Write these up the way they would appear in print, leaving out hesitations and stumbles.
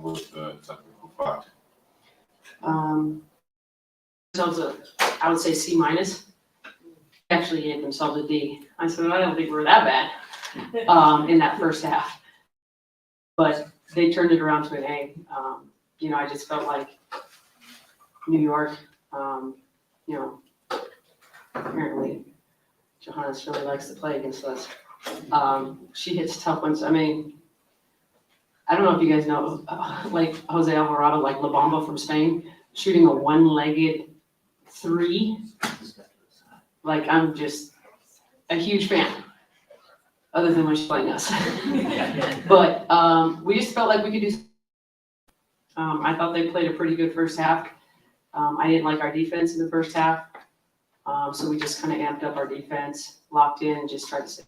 with the technical five? I would say C minus. Actually gave themselves a D. I said, I don't think we're that bad in that first half. But they turned it around to an A. I just felt like New York, apparently Johannes really likes to play against us. She hits tough ones. I mean, I don't know if you guys know, like Jose Alvarado, like La Bamba from Spain, shooting a one-legged three. Like, I'm just a huge fan, other than when she's playing us. But we just felt like we could do. I thought they played a pretty good first half. I didn't like our defense in the first half, so we just kind of amped up our defense, locked in, and just tried to stay.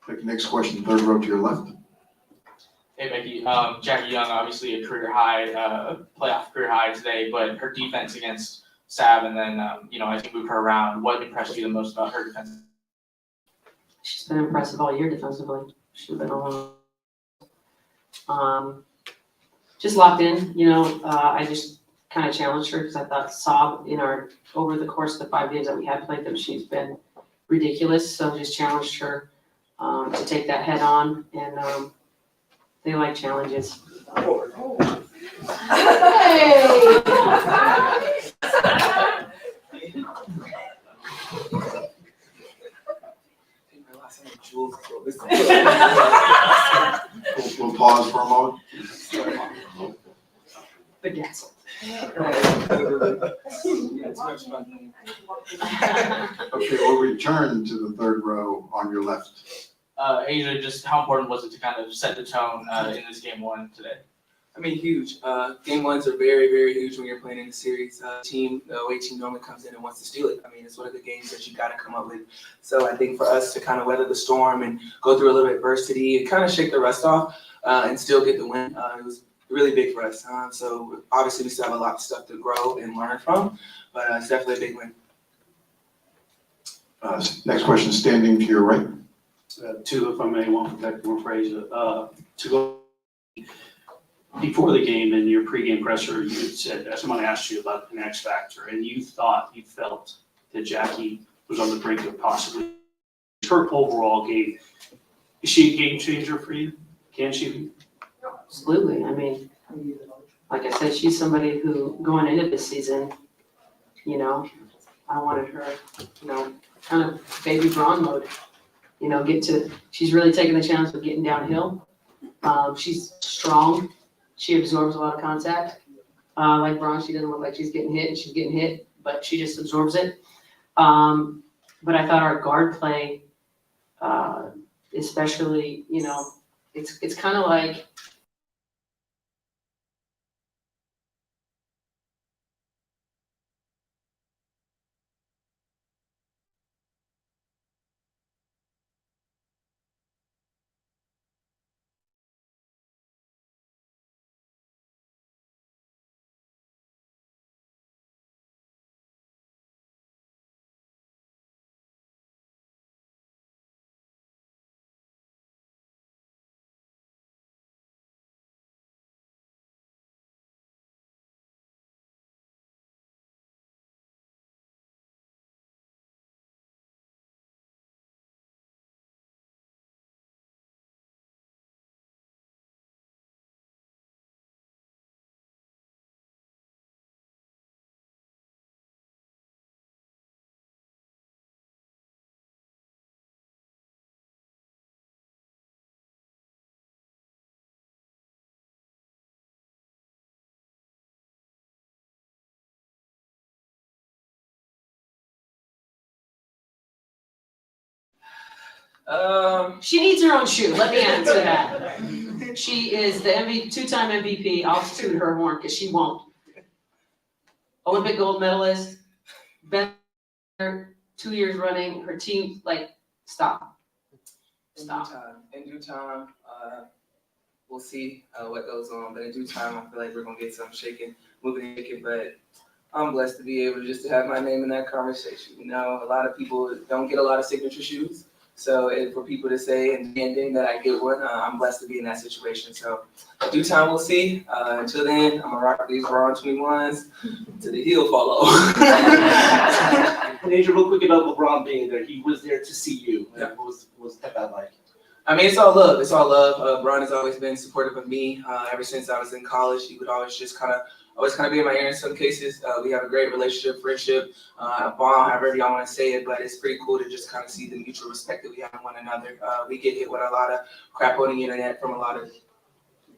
Take the next question, third row to your left. Hey, Becky. Jackie Young, obviously a career high, playoff career high today, but her defense against Sav, and then, I think moved her around. What impressed you the most about her defense? She's been impressive all year defensively. She's been just locked in. I just kind of challenged her because I thought Saab over the course of the 5 games that we had played them, she's been ridiculous. So just challenged her to take that head on, and they like challenges. Hey! We'll pause for a moment. Bedazzled. Okay, we'll return to the third row on your left. Asia, just how important was it to kind of set the tone in this game one today? I mean, huge. Game ones are very, very huge when you're playing in a series. The away team normally comes in and wants to steal it. I mean, it's one of the games that you got to come up with. So I think for us to kind of weather the storm and go through a little adversity and kind of shake the rust off and still get the win, it was really big for us. So obviously we still have a lot of stuff to grow and learn from, but it's definitely a big win. Next question, standing to your right. Two, if I may, one for Becky, one for Asia. To go before the game in your pregame presser, you had said someone asked you about an X factor, and you felt that Jackie was on the brink of possibly her overall game. Is she a game changer for you? Can she be? Absolutely. I mean, like I said, she's somebody who going into this season, I wanted her, kind of baby Braun mode. She's really taking the challenge of getting downhill. She's strong. She absorbs a lot of contact. Like Braun, she doesn't look like she's getting hit, and she's getting hit, but she just absorbs it. But I thought our guard play, especially, it's kind of like, she needs her own shoe. Let me answer that. She is the two-time MVP. I'll toot her horn because she won't. Olympic gold medalist, better 2 years running. Her team, stop. In due time, we'll see what goes on. But in due time, I feel like we're gonna get some moving and shaking. But I'm blessed to be able to have my name in that conversation. A lot of people don't get a lot of signature shoes. So for people to say and demanding that I get one, I'm blessed to be in that situation. So due time we'll see. Until then, I'm gonna rock these raw 21s to the heel fall off. And Adrian, real quick about LeBron being there, he was there to see you. Yeah. What was that like? I mean, it's all love. It's all love. Bron has always been supportive of me ever since I was in college. He would always just kind of be in my ear in some cases. We have a great relationship, friendship, bond, however y'all want to say it, but it's pretty cool to just kind of see the mutual respect that we have in one another. We get hit with a lot of crap on the internet from a lot of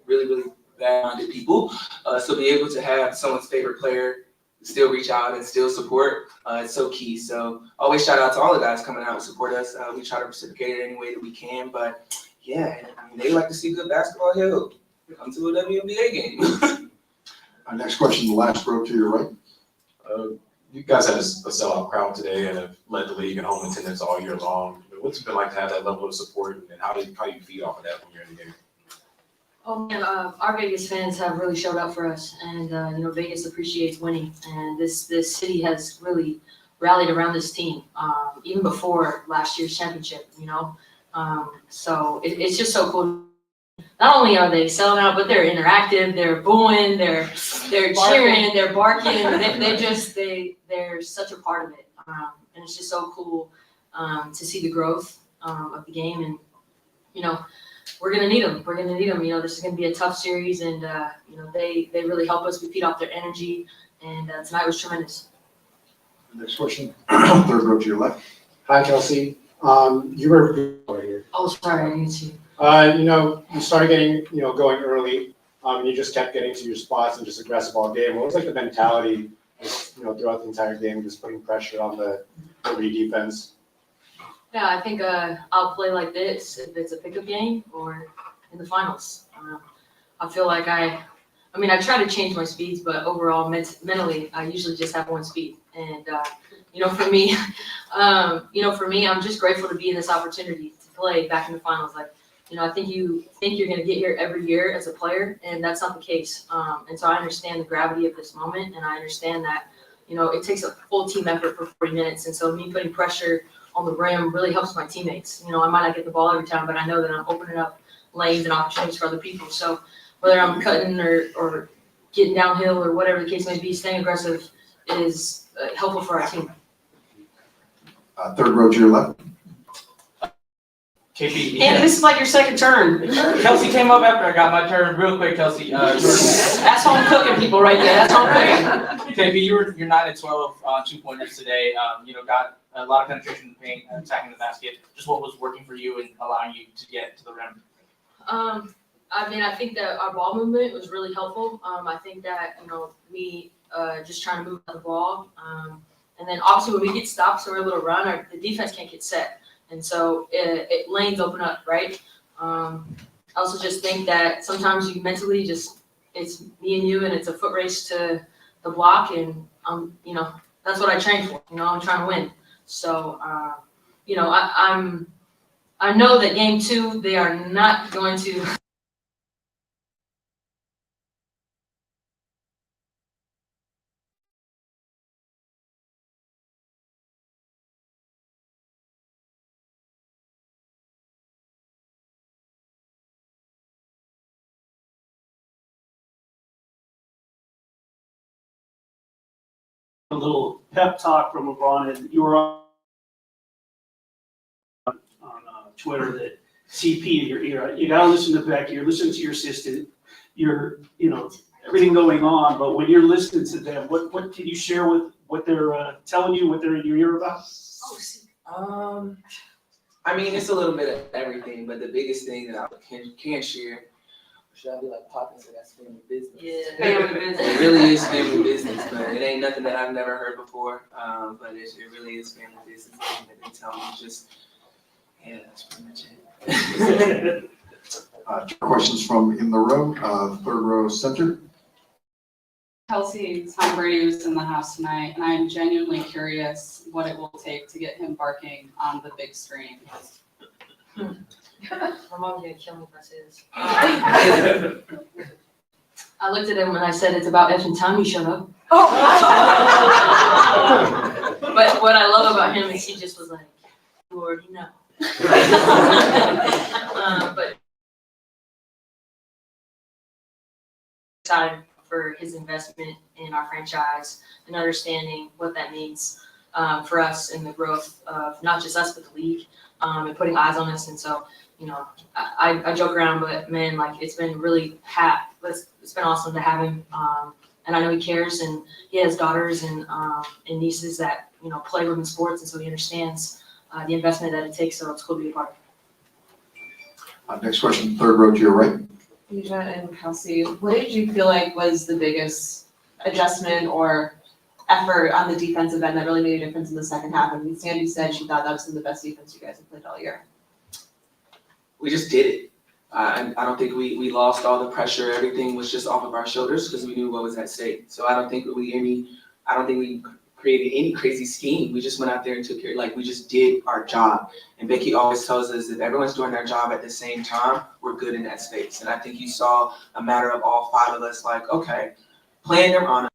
really, really bad-minded people. So be able to have someone's favorite player still reach out and still support, it's so key. So always shout out to all the guys coming out and support us. We try to reciprocate it any way that we can, but yeah, I mean, they like to see good basketball. Hell, come to a WNBA game. Our next question, the last row to your right. You guys had a sellout crowd today and have led the league in home attendance all year long. What's it been like to have that level of support, and how do you feed off of that when you're in the game? Oh man, our Vegas fans have really showed up for us, and Vegas appreciates winning, and this city has really rallied around this team, even before last year's championship. So it's just so cool. Not only are they selling out, but they're interactive. They're booing, they're cheering, they're barking. They're such a part of it, and it's just so cool to see the growth of the game, and we're gonna need them. We're gonna need them. This is gonna be a tough series, and they really help us. We feed off their energy, and tonight was tremendous. Next question, third row to your left. Hi, Kelsey. You were right here. Oh, sorry, I didn't see. You started getting, going early. You just kept getting to your spots and just aggressive all game. What was like the mentality, throughout the entire game, just putting pressure on the Liberty defense? Yeah, I think I'll play like this if it's a pickup game or in the finals. I feel like I try to change my speeds, but overall, mentally, I usually just have one speed. And for me, I'm just grateful to be in this opportunity to play back in the finals. I think you think you're going to get here every year as a player, and that's not the case. And so I understand the gravity of this moment, and I understand that, it takes a full team effort for 40 minutes. And so me putting pressure on the rim really helps my teammates. I might not get the ball every time, but I know that I'm opening up lanes and opportunities for other people. So whether I'm cutting or getting downhill or whatever the case may be, staying aggressive is helpful for our team. Third row to your left. KP, And this is like your second turn. Kelsey came up after I got my turn. Real quick, Kelsey. That's home cooking people right there. That's home cooking. KP, you're 9 and 12 on 2-pointers today. Got a lot of penetration in the paint, attacking the basket. Just what was working for you and allowing you to get to the rim? I think that our ball movement was really helpful. I think that, me just trying to move the ball. And then obviously when we get stops and we're able to run, the defense can't get set. And so lanes open up, right? I also just think that sometimes you mentally it's me and you, and it's a foot race to the block, and that's what I train for. I'm trying to win. So I know that game 2 they are not going to. A little pep talk from LeBron, and you were on Twitter that CP in your ear. You gotta listen to Becky. You're listening to your assistant. You're, everything going on. But when you're listening to them, what can you share with what they're telling you, what they're in your ear about? It's a little bit of everything, but the biggest thing that I can share. Should I be like popping? So that's family business. Yeah. Family business. It really is family business, but it ain't nothing that I've never heard before. But it really is family business. That they tell me that's pretty much it. Two questions from in the row, third row center. Kelsey, Tom Brady was in the house tonight, and I'm genuinely curious what it will take to get him barking on the big screen. My mom's gonna kill me if I say this. I looked at him and I said, "It's about effing time you shut up." But what I love about him is he just was like, "You already know." But excited for his investment in our franchise and understanding what that means for us in the growth of not just us but the league, and putting eyes on us. And so, you know, I joke around, but man, like it's been really it's been awesome to have him. And I know he cares, and he has daughters and nieces that, you know, play women's sports, and so he understands the investment that it takes. So it's cool to be a part of. Next question, third row to your right. Asia and Kelsey, what did you feel like was the biggest adjustment or effort on the defensive end that really made a difference in the second half? I mean, Sandy said she thought that was some of the best defense you guys have played all year. We just did it. I don't think we lost all the pressure. Everything was just off of our shoulders because we knew what was at stake. So I don't think we created any crazy scheme. We just went out there and took care. Like, we just did our job. And Becky always tells us if everyone's doing their job at the same time, we're good in that space. And I think you saw a matter of all five of us, like, okay, playing them on